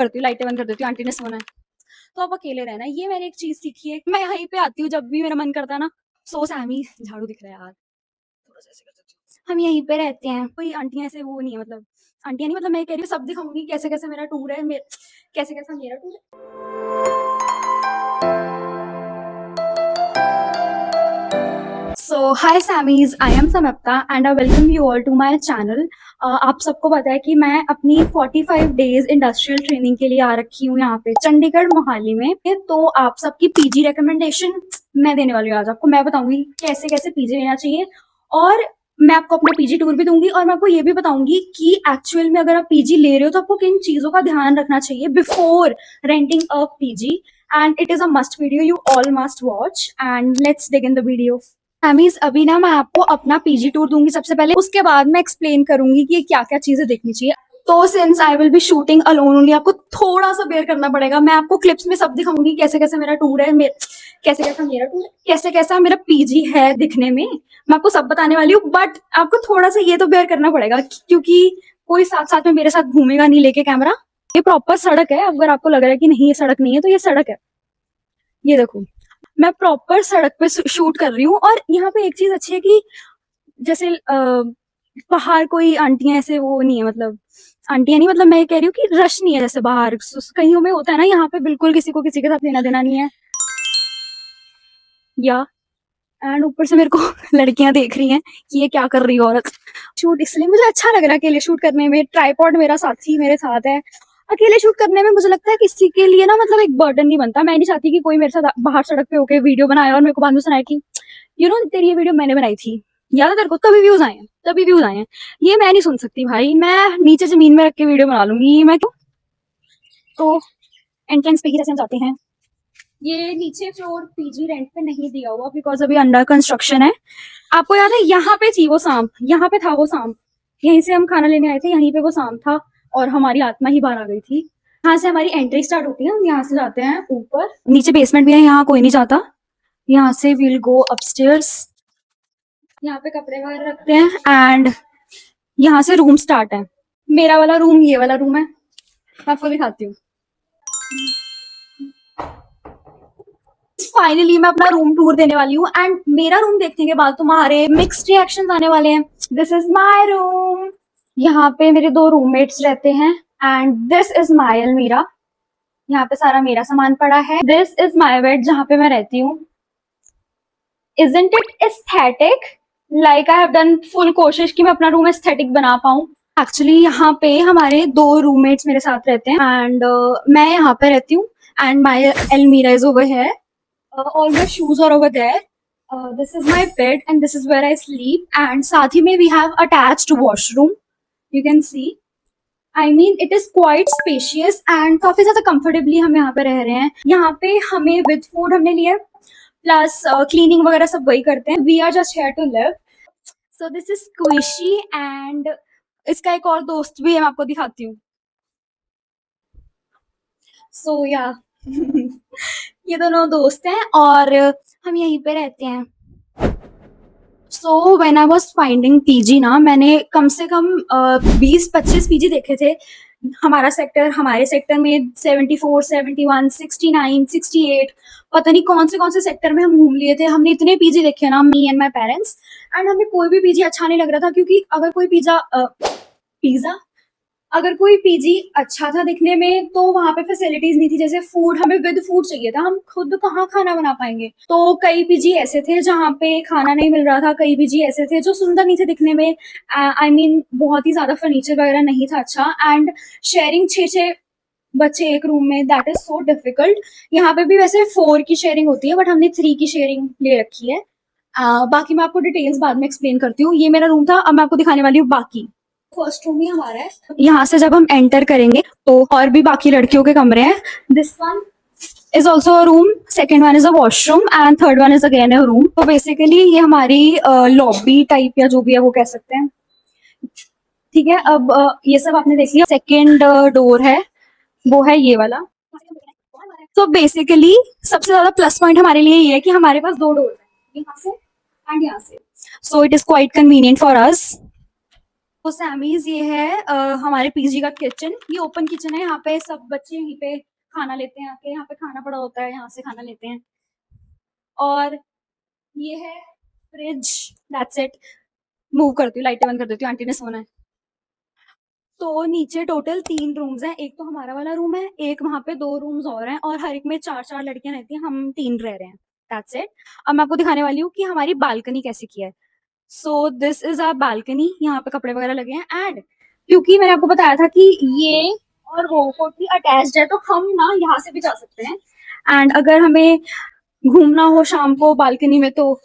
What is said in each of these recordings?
करती हूँ, लाइटें बंद कर देती हूँ, आंटी ने सोना है। तो आप अकेले रहना, ये मैंने एक चीज़ सीखी है। मैं यहीं पे आती हूँ जब भी मेरा मन करता है ना। सो सैमी झाड़ू दिख रहा है यार, थोड़ा-सा ऐसे कर देती हूँ। हम यहीं पे रहते हैं, कोई आंटियाँ ऐसे वो नहीं है, मतलब आंटियाँ नहीं, मतलब मैं कह रही हूँ सब दिखाऊँगी कैसे-कैसे मेरा टूर है, कैसे-कैसा मेरा टूर है। So, hi Sammy's, I am Samapta and I welcome you all to my channel. आप सबको पता है कि मैं अपनी 45 डेज इंडस्ट्रियल ट्रेनिंग के लिए आ रखी हूँ यहाँ पे चंडीगढ़ मोहाली में। तो आप सबकी पीजी रिकमेंडेशन मैं देने वाली हूँ। आज आपको मैं बताऊंगी कैसे कैसे पीजी लेना चाहिए, और मैं आपको अपना पीजी टूर भी दूंगी, और मैं आपको ये भी बताऊंगी कि एक्चुअल में अगर आप पीजी ले रहे हो तो आपको किन चीजों का ध्यान रखना चाहिए before renting a PG. And it is a must video, you all must watch, and let's dig in the video. Emmys अभी ना मैं आपको अपना पीजी टूर दूंगी सबसे पहले, उसके बाद मैं एक्सप्लेन करूंगी कि क्या क्या चीजें देखनी चाहिए। तो since I will B shooting alone only, आपको थोड़ा सा बेयर करना पड़ेगा। मैं आपको क्लिप्स में सब दिखाऊंगी कैसे कैसे मेरा टूर है, कैसे कैसा मेरा टूर है, कैसे कैसा मेरा पीजी है दिखने में, मैं आपको सब बताने वाली हूँ। बट आपको थोड़ा सा ये तो बेयर करना पड़ेगा क्योंकि कोई साथ साथ में मेरे साथ घूमेगा नहीं लेके कैमरा। ये प्रॉपर सड़क है, अगर आपको लग रहा है कि नहीं ये सड़क नहीं है तो ये सड़क है। ये देखो, मैं प्रॉपर सड़क पे शूट कर रही हूँ। और यहाँ पे एक चीज अच्छी है कि जैसे बाहर कोई आंटियां ऐसे वो नहीं है, मतलब आंटियां नहीं, मतलब मैं ये कह रही हूँ कि रश नहीं है जैसे बाहर कहीं में होता है ना। यहाँ पे बिल्कुल किसी को किसी के साथ लेना देना नहीं है। या एंड ऊपर से मेरे को लड़कियां देख रही हैं कि ये क्या कर रही है औरत। शूट इसलिए मुझे अच्छा लग रहा है अकेले शूट करने में। ट्राइपॉड मेरा साथी मेरे साथ है। अकेले शूट करने में मुझे लगता है किसी के लिए ना, मतलब एक बर्डन नहीं बनता। मैं नहीं चाहती कि कोई मेरे साथ बाहर सड़क पे होके वीडियो बनाए और मेरे को बाद में सुनाए कि तेरी ये वीडियो मैंने बनाई थी, याद है तेरे को, तभी व्यूज आए हैं, तभी व्यूज आए हैं। ये मैं नहीं सुन सकती भाई, मैं नीचे जमीन में रख के वीडियो बना लूंगी मैं क्यों। तो एंट्रेंस पे ही जैसे हम जाते हैं, ये नीचे फ्लोर पीजी रेंट पे नहीं दिया हुआ बिकॉज अभी अंडर कंस्ट्रक्शन है। आपको याद है यहाँ पे थी वो सांप, यहाँ पे था वो सांप, यहीं से हम खाना लेने आए थे, यहीं पे वो सांप था और हमारी आत्मा ही बाहर आ गई थी। यहाँ से हमारी एंट्री स्टार्ट होती है, हम यहाँ से जाते हैं ऊपर, नीचे बेसमेंट भी है, यहाँ कोई नहीं जाता। यहाँ से विल गो अपस्टेयर्स, यहाँ पे कपड़े वगैरह रखते हैं एंड यहाँ से रूम स्टार्ट है। मेरा वाला रूम ये वाला रूम है, मैं आपको दिखाती हूँ। फाइनली मैं अपना रूम टूर देने वाली हूँ एंड मेरा रूम देखने के बाद तुम्हारे मिक्स्ड रिएक्शंस आने वाले हैं। दिस इज माय रूम, यहाँ पे मेरे दो रूममेट्स रहते हैं एंड दिस इज माय अलमीरा, यहाँ पे सारा मेरा सामान पड़ा है। दिस इज माय बेड जहाँ पे मैं रहती हूँ। Isn't it aesthetic? Like I have done full कोशिश कि मैं अपना रूम एस्थेटिक बना पाऊँ। एक्चुअली यहाँ पे हमारे दो रूममेट्स मेरे साथ रहते हैं एंड मैं यहाँ पे रहती हूँ एंड माय अलमीरा is over here, all my shoes are over there. This is my bed and this is where I sleep. And साथ ही में we have attached washroom. You can see. I mean it is quite spacious and काफी ज्यादा comfortably हम यहाँ पे रह रहे हैं। यहाँ पे हमें with food हमने लिया, प्लस क्लीनिंग वगैरह सब वही करते हैं। We are just here to live. So this is squishy and इसका एक और दोस्त भी है, मैं आपको दिखाती हूँ। सो या ये दोनों दोस्त हैं और हम यहीं पे रहते हैं। So when I was finding PG ना, मैंने कम से कम 20-25 पीजी देखे थे। हमारे सेक्टर में 74, 71, 69, 68, पता नहीं कौन से सेक्टर में हम घूम लिए थे। हमने इतने पीजी देखे ना, me and my parents, and हमें कोई भी पीजी अच्छा नहीं लग रहा था क्योंकि अगर कोई पीजी अच्छा था दिखने में तो वहां पे फैसिलिटीज नहीं थी। जैसे फूड, हमें विद फूड चाहिए था, हम खुद कहाँ खाना बना पाएंगे। तो कई पीजी ऐसे थे जहाँ पे खाना नहीं मिल रहा था, कई पीजी ऐसे थे जो सुंदर नहीं थे दिखने में। आई मीन बहुत ही ज्यादा फर्नीचर वगैरह नहीं था अच्छा, एंड शेयरिंग 6-6 बच्चे एक रूम में, दैट इज सो डिफिकल्ट। यहाँ पे भी वैसे 4 की शेयरिंग होती है बट हमने 3 की शेयरिंग ले रखी है। बाकी मैं आपको डिटेल्स बाद में एक्सप्लेन करती हूँ। ये मेरा रूम था, अब मैं आपको दिखाने वाली हूँ बाकी। फर्स्ट रूम ही हमारा है। यहाँ से जब हम एंटर करेंगे तो और भी बाकी लड़कियों के कमरे हैं। This one is also a room, second one is a washroom and third one is again a room. तो बेसिकली ये हमारी लॉबी टाइप या जो भी है वो कह सकते हैं। ठीक है, अब ये सब आपने देख लिया। सेकेंड डोर है, वो है ये वाला। तो बेसिकली सबसे ज्यादा प्लस पॉइंट हमारे लिए ये है कि हमारे पास 2 डोर है, यहाँ से एंड यहाँ से। So it is quite convenient for us. तो सैमीज ये है हमारे पीजी का किचन। ये ओपन किचन है, यहाँ पे सब बच्चे यहीं पे खाना लेते हैं आके। यहाँ पे खाना पड़ा होता है, यहाँ से खाना लेते हैं। और ये है फ्रिज। That's it. मूव करती हूँ, लाइटें बंद कर देती हूँ, आंटी ने सोना है। तो नीचे टोटल 3 रूम्स हैं। एक तो हमारा वाला रूम है, एक वहाँ पे 2 रूम्स और हैं, और हर एक में 4-4 लड़कियां रहती हैं। हम 3 रह रहे हैं। That's it. अब मैं आपको दिखाने वाली हूँ कि हमारी बालकनी कैसे की है। So this is our balcony. यहाँ पे कपड़े वगैरह लगे हैं। एंड क्योंकि मैंने आपको बताया था कि ये और वो कोठी अटैच्ड है, तो हम ना यहाँ से भी जा सकते हैं। एंड अगर हमें घूमना हो शाम को बालकनी में, तो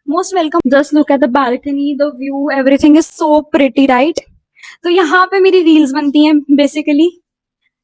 most welcome. Just look at the balcony, the view, everything is so pretty, right? तो यहाँ पे मेरी रील्स बनती हैं बेसिकली।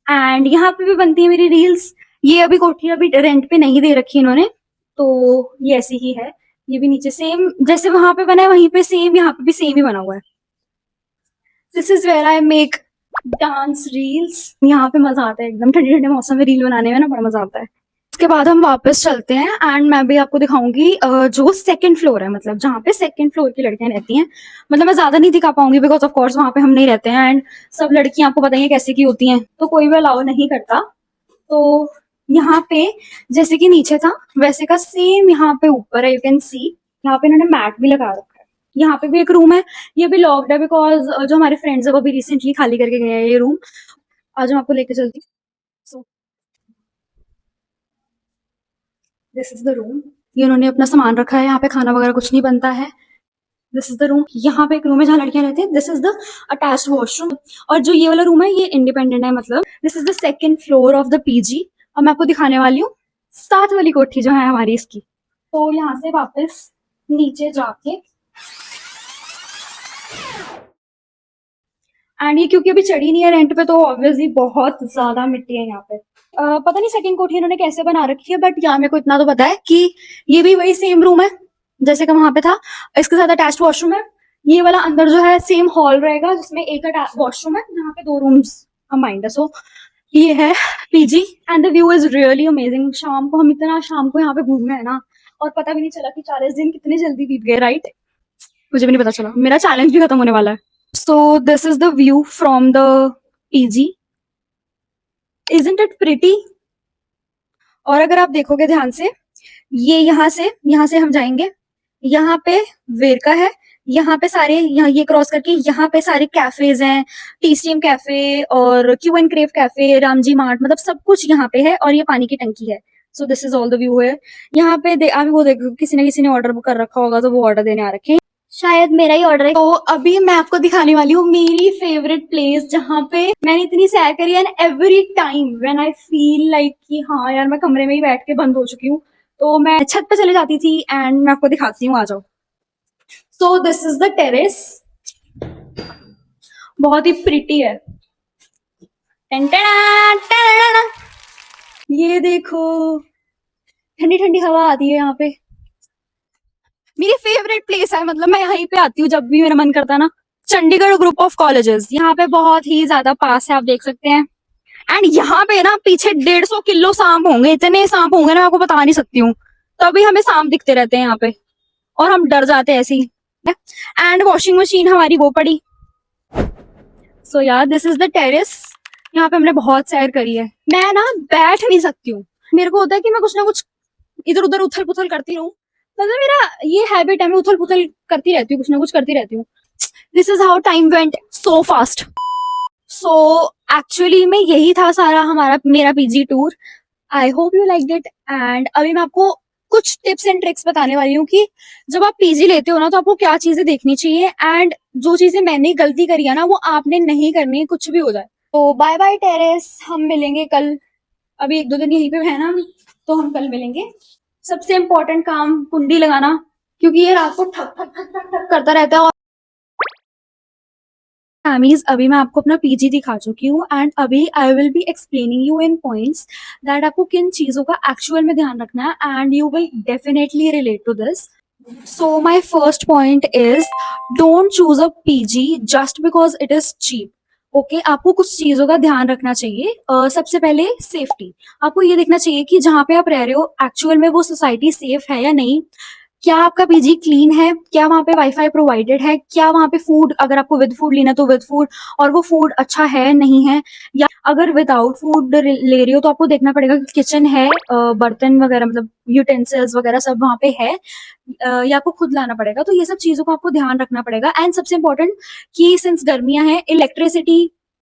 एंड यहाँ पे भी बनती है मेरी रील्स। ये अभी कोठी अभी रेंट पे नहीं दे रखी इन्होंने, तो ये ऐसी ही है। ये भी नीचे सेम जैसे वहां पे बना है, वहीं पे सेम यहाँ पे भी सेम ही बना हुआ है। This is where I make dance reels. यहाँ पे मजा आता है एकदम, ठंडे ठंडे मौसम में रील बनाने में ना बड़ा मजा आता है। उसके बाद हम वापस चलते हैं एंड मैं भी आपको दिखाऊंगी जो सेकंड फ्लोर है, मतलब जहाँ पे सेकंड फ्लोर की लड़कियां रहती हैं। मतलब मैं ज्यादा नहीं दिखा पाऊंगी बिकॉज ऑफ कोर्स वहां पे हम नहीं रहते हैं। एंड सब लड़कियां आपको बताइए कैसे की होती हैं, तो कोई भी अलाउ नहीं करता। तो यहाँ पे जैसे कि नीचे था वैसे का सेम यहाँ पे ऊपर है। यू कैन सी यहाँ पे इन्होंने मैट भी लगा रखा है। यहाँ पे भी एक रूम है, ये भी लॉक्ड है बिकॉज जो हमारे फ्रेंड्स है वो भी रिसेंटली खाली करके गए हैं ये रूम। आज हम आपको लेके चलती हूँ। सो दिस इज द रूम। ये उन्होंने अपना सामान रखा है, यहाँ पे खाना वगैरह कुछ नहीं बनता है। This is the room. यहाँ पे एक रूम है जहाँ लड़कियां रहती हैं। This is the attached washroom. और जो ये वाला रूम है ये इंडिपेंडेंट है, मतलब this is the second floor of the PG. और मैं आपको दिखाने वाली हूँ साथ वाली कोठी जो है हमारी इसकी। तो यहाँ से वापस नीचे जाके, एंड ये क्योंकि अभी चढ़ी नहीं है रेंट पे, तो ऑब्वियसली बहुत ज्यादा मिट्टी है यहाँ पे। पता नहीं सेकंड कोठी इन्होंने कैसे बना रखी है, बट यहाँ मेरे को इतना तो पता है कि ये भी वही सेम रूम है जैसे कि वहां पे था। इसके साथ अटैच्ड वॉशरूम है। ये वाला अंदर जो है सेम हॉल रहेगा जिसमें एक वॉशरूम है, यहाँ पे 2 रूम्स कंबाइंड है। सो ये है PG and the view is really amazing. शाम को हम इतना शाम को यहाँ पे घूमने है ना, और पता भी नहीं चला कि 40 दिन कितने जल्दी बीत गए, राइट? मुझे भी नहीं पता चला। मेरा चैलेंज भी खत्म होने वाला है। So this is the view from the PG. Isn't it pretty? और अगर आप देखोगे ध्यान से, ये यहाँ से हम जाएंगे। यहाँ पे वेरका है। यहाँ पे सारे, यहाँ ये क्रॉस करके यहाँ पे सारे कैफेज हैं। टी स्टीम कैफे और Q and crave cafe, Ramji mart, मतलब सब कुछ यहाँ पे है। और ये पानी की टंकी है। So this is all the view है। यहाँ पे आप वो देखो, किसी ने ऑर्डर कर रखा होगा, तो वो ऑर्डर देने आ रखे हैं। शायद मेरा ही ऑर्डर है। तो अभी मैं आपको दिखाने वाली हूँ मेरी फेवरेट प्लेस, जहाँ पे मैंने इतनी सैर करी है। And every time when I feel like कि हाँ यार मैं कमरे में ही बैठ के बंद हो चुकी हूँ, तो मैं छत पे चले जाती थी। एंड मैं आपको दिखाती हूँ, आ जाओ। सो दिस इज द टेरेस। बहुत ही प्रिटी है। Ton-ton-ton, ton-ton-ton. ये देखो, ठंडी ठंडी हवा आती है यहाँ पे। मेरी फेवरेट प्लेस है, मतलब मैं यहीं पे आती हूँ जब भी मेरा मन करता है ना। चंडीगढ़ ग्रुप ऑफ कॉलेजेस यहाँ पे बहुत ही ज्यादा पास है, आप देख सकते हैं। एंड यहाँ पे ना पीछे 150 किलो सांप होंगे, इतने सांप होंगे ना, मैं आपको बता नहीं सकती हूँ। तभी हमें सांप दिखते रहते हैं यहाँ पे, और हम डर जाते हैं ऐसे ही। एंड वॉशिंग मशीन हमारी वो पड़ी। सो यार दिस इज द टेरेस। यहाँ पे हमने बहुत सैर करी है। मैं ना बैठ नहीं सकती हूँ, मेरे को होता है कि मैं कुछ ना कुछ इधर उधर उथल पुथल करती रहूं। मतलब मेरा ये हैबिट है, मैं उथल पुथल करती रहती हूँ, कुछ ना कुछ करती रहती हूँ। This is how time went so fast. So actually में यही था सारा हमारा मेरा PG tour. I hope you like it. And अभी मैं आपको कुछ टिप्स एंड ट्रिक्स बताने वाली हूँ कि जब आप पीजी लेते हो ना, तो आपको क्या चीजें देखनी चाहिए। एंड जो चीजें मैंने गलती करी है ना, वो आपने नहीं करनी है, कुछ भी हो जाए। तो बाय बाय टेरेस, हम मिलेंगे कल। अभी 1-2 दिन यहीं पे है ना, तो हम कल मिलेंगे। सबसे इम्पोर्टेंट काम कुंडी लगाना, क्योंकि ये रात को ठक ठक ठक ठक ठक करता रहता है। और फैमिलीज, अभी मैं आपको अपना पीजी दिखा चुकी हूँ। एंड अभी I will be explaining you in points that आपको किन चीजों का एक्चुअल में ध्यान रखना है, and you will definitely relate to this. So my first point is, don't choose a PG just because it is cheap. Okay, आपको कुछ चीजों का ध्यान रखना चाहिए। सबसे पहले सेफ्टी। आपको ये देखना चाहिए कि जहाँ पे आप रह रहे हो एक्चुअल में वो सोसाइटी सेफ है या नहीं। क्या आपका पीजी क्लीन है? क्या वहाँ पे वाई-फाई प्रोवाइडेड है? क्या वहाँ पे फूड, अगर आपको विद फूड लेना है तो विद फूड, और वो फूड अच्छा है, नहीं है? या अगर विदाउट फूड ले रही हो तो आपको देखना पड़ेगा कि किचन है, बर्तन वगैरह मतलब यूटेंसिल्स वगैरह सब वहाँ पे है, या आपको खुद लाना पड़ेगा। तो ये सब चीज़ों का आपको ध्यान रखना पड़ेगा। एंड सबसे इम्पोर्टेंट कि सिंस गर्मियाँ हैं, इलेक्ट्रिसिटी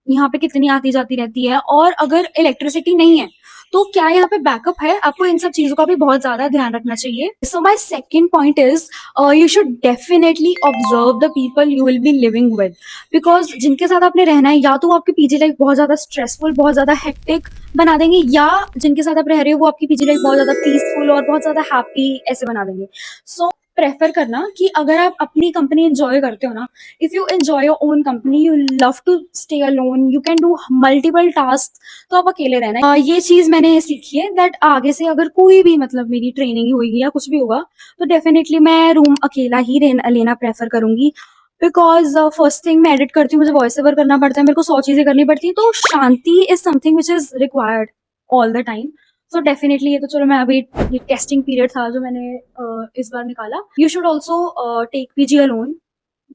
यहाँ पे कितनी आती-जाती रहती है, और अगर इलेक्ट्रिसिटी नहीं है तो क्या यहाँ पे बैकअप है? आपको इन सब चीज़ों का भी बहुत ज़्यादा ध्यान रखना चाहिए। So my second point is you should definitely observe the people you will be living with, because जिनके साथ आपने रहना है, या तो वो आपकी पीजी लाइफ बहुत ज़्यादा स्ट्रेसफुल, बहुत ज़्यादा हेक्टिक बना देंगे, या जिनके साथ आप रह रहे हो वो आपकी पीजी लाइफ बहुत ज़्यादा पीसफुल और बहुत ज़्यादा हैप्पी ऐसे बना देंगे। सो प्रेफर करना कि अगर आप अपनी कंपनी एंजॉय करते हो ना, if you enjoy your own company, you love to stay alone, you can do multiple task, तो आप अकेले रहना। ये चीज मैंने सीखी है दैट आगे से अगर कोई भी मतलब मेरी ट्रेनिंग होगी या कुछ भी होगा तो डेफिनेटली मैं रूम अकेला ही लेना प्रेफर करूंगी, बिकॉज फर्स्ट थिंग मैं एडिट करती हूँ, मुझे वॉइस ओवर करना पड़ता है, मेरे को 100 चीजें करनी पड़ती है, तो shanti is something which is required all the time. So definitely ये तो चलो, मैं अभी ये टेस्टिंग पीरियड था जो मैंने इस बार निकाला। You should also take PG alone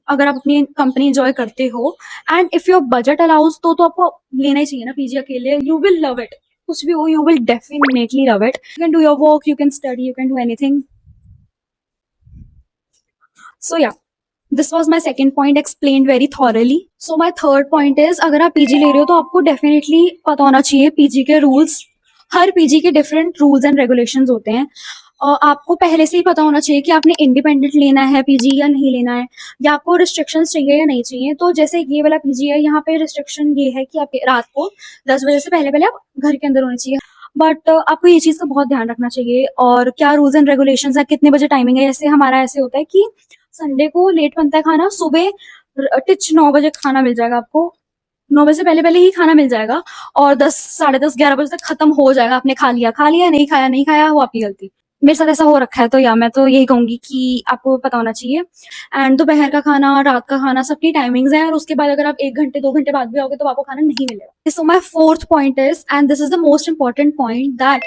अगर आप अपनी कंपनी एंजॉय करते हो, and if your budget allows तो आपको लेना ही चाहिए ना पीजी अकेले। यू विल लव इट, कुछ भी हो, you will definitely love it. You can do your work, you can study, you can do anything. So ya, this was my second point explain very thoroughly. So my third point is, अगर आप PG ले रहे हो तो आपको definitely पता होना चाहिए पीजी के रूल्स। हर पीजी के डिफरेंट रूल्स एंड रेगुलेशंस होते हैं, और आपको पहले से ही पता होना चाहिए कि आपने इंडिपेंडेंट लेना है पीजी या नहीं लेना है, या आपको रिस्ट्रिक्शंस चाहिए या नहीं चाहिए। तो जैसे ये वाला पीजी है, यहाँ पे रिस्ट्रिक्शन ये है कि आप रात को 10 बजे से पहले पहले आप घर के अंदर होने चाहिए। बट आपको ये चीज का बहुत ध्यान रखना चाहिए, और क्या रूल्स एंड रेगुलेशंस है, कितने बजे टाइमिंग है। जैसे हमारा ऐसे होता है कि संडे को लेट बनता है खाना, सुबह टिच 9 बजे खाना मिल जाएगा आपको, 9 बजे से पहले पहले ही खाना मिल जाएगा, और 10, साढ़े 10, 11 बजे तक खत्म हो जाएगा। आपने खा लिया, नहीं खाया नहीं खाया, वो आपकी गलती। मेरे साथ ऐसा हो रखा है, तो या मैं तो यही कहूंगी कि आपको पता होना चाहिए। एंड दोपहर का खाना और रात का खाना सबकी टाइमिंग्स हैं, और उसके बाद अगर आप 1 घंटे 2 घंटे बाद भी आओगे तो आपको खाना नहीं मिलेगा। So my fourth point is, and this is the most important point, that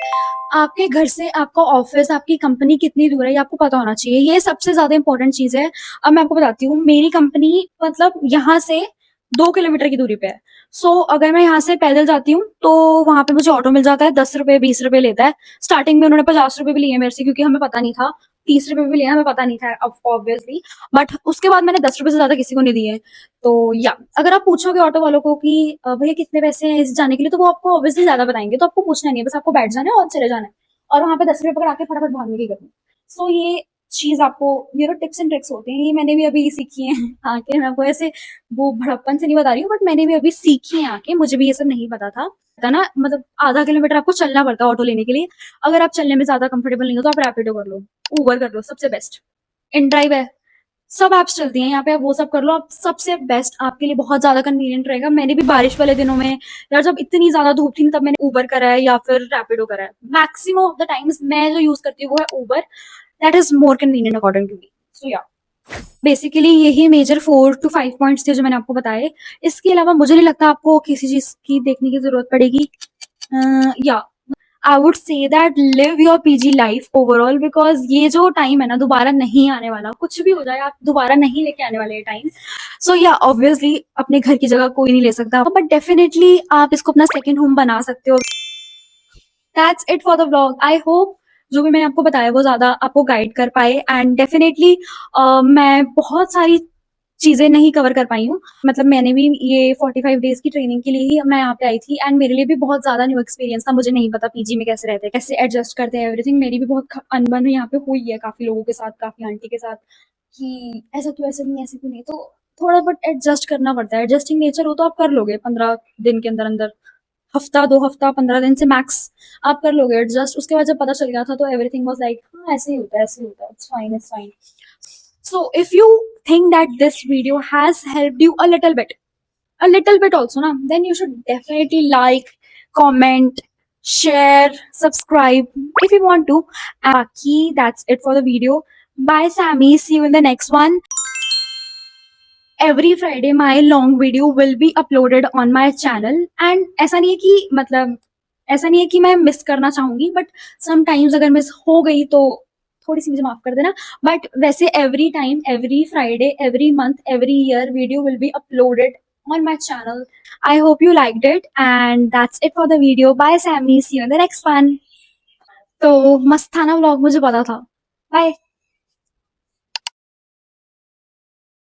आपके घर से आपका ऑफिस, आपकी कंपनी कितनी दूर है ये आपको पता होना चाहिए। ये सबसे ज्यादा इंपॉर्टेंट चीज है। अब मैं आपको बताती हूँ, मेरी कंपनी मतलब यहाँ से 2 किलोमीटर की दूरी पे है। सो अगर मैं यहाँ से पैदल जाती हूँ तो वहां पे मुझे ऑटो मिल जाता है, 10 रुपए 20 रुपए लेता है। स्टार्टिंग में उन्होंने 50 रुपए भी लिए मेरे से, क्योंकि हमें पता नहीं था। 30 रुपए भी लिया, हमें पता नहीं था ऑब्वियसली। बट उसके बाद मैंने 10 रुपए से ज्यादा किसी को नहीं दिए। तो या, अगर आप पूछोगे ऑटो वालों को कि भैया कितने पैसे हैं इस जाने के लिए, तो वो आपको ऑब्वियसली ज्यादा बताएंगे। तो आपको पूछना नहीं है, बस आपको बैठ जाना है और चले जाना है, और वहां पे 10 रुपए पकड़ा के फटाफट भागने की करनी। सो ये चीज आपको, ये तो टिप्स एंड ट्रिक्स होते हैं, ये मैंने भी अभी सीखी है आके। मैं आपको ऐसे वो भड़प्पन से नहीं बता रही हूँ, बट मैंने भी अभी सीखी है आके, मुझे भी ये सब नहीं पता था ना। मतलब आधा किलोमीटर आपको चलना पड़ता है ऑटो लेने के लिए। अगर आप चलने में ज्यादा कंफर्टेबल नहीं हो तो आप रैपिडो कर लो, उबर कर लो, सबसे बेस्ट। इन ड्राइव है, सब ऐप्स चलती हैं यहाँ पे, आप वो सब कर लो। आप सबसे बेस्ट, आपके लिए बहुत ज्यादा कन्वीनियंट रहेगा। मैंने भी बारिश वाले दिनों में, यार जब इतनी ज्यादा धूप थी तब मैंने उबर करा है या फिर रैपिडो करा है। मैक्सिमम ऑफ द टाइम्स मैं जो यूज करती हूँ वो है Uber, that is more convenient according to me. So ya, basically यही मेजर 4 to 5 पॉइंट्स थे जो मैंने आपको बताए। इसके अलावा मुझे नहीं लगता आपको किसी चीज की देखने की जरूरत पड़ेगी। या, I would say that live your PG life overall, because ये जो टाइम है ना दोबारा नहीं आने वाला। कुछ भी हो जाए, आप दोबारा नहीं लेके आने वाले ये टाइम। सो या, ऑब्वियसली अपने घर की जगह कोई नहीं ले सकता, बट डेफिनेटली आप इसको अपना सेकेंड होम बना सकते हो। That's it for the vlog. I hope जो भी मैंने आपको बताया वो ज्यादा आपको गाइड कर पाए, एंड डेफिनेटली मैं बहुत सारी चीजें नहीं कवर कर पाई हूँ। मतलब मैंने भी ये 45 डेज की ट्रेनिंग के लिए ही मैं यहाँ पे आई थी, एंड मेरे लिए भी बहुत ज्यादा न्यू एक्सपीरियंस था। मुझे नहीं पता पीजी में कैसे रहते हैं, कैसे एडजस्ट करते हैं, एवरीथिंग। मेरी भी बहुत अनबन यहाँ पे हुई है काफी लोगों के साथ, काफी आंटी के साथ, कि ऐसा क्यों, ऐसा नहीं, ऐसे क्यों नहीं। तो थोड़ा बहुत एडजस्ट करना पड़ता है। एडजस्टिंग नेचर हो तो आप कर लोगे 15 दिन के अंदर अंदर, हफ्ता 2 हफ्ता 15 दिन से मैक्स आप कर लोगे एडजस्ट। उसके बाद जब पता चल गया था तो एवरीथिंग वाज लाइक, हाँ ऐसे ही होता है, ऐसे ही होता है, it's fine, it's fine. So if you think that this video has helped you a little bit also na, then you should definitely like, comment, share, subscribe if you want to. And that's it for the video. Bye Sammy, see you in the next one. Every Friday my long video will be uploaded on my channel, and ऐसा नहीं है कि मतलब ऐसा नहीं है कि मैं मिस करना चाहूंगी, बट समटाइम्स अगर मिस हो गई तो थोड़ी सी मुझे माफ कर देना, बट वैसे every time, every Friday, every month, every year video will be uploaded on my channel. I hope you liked it, and that's it for the video. Bye Sammy, see you in the next one. तो मस्त था ना vlog, मुझे पता था। Bye.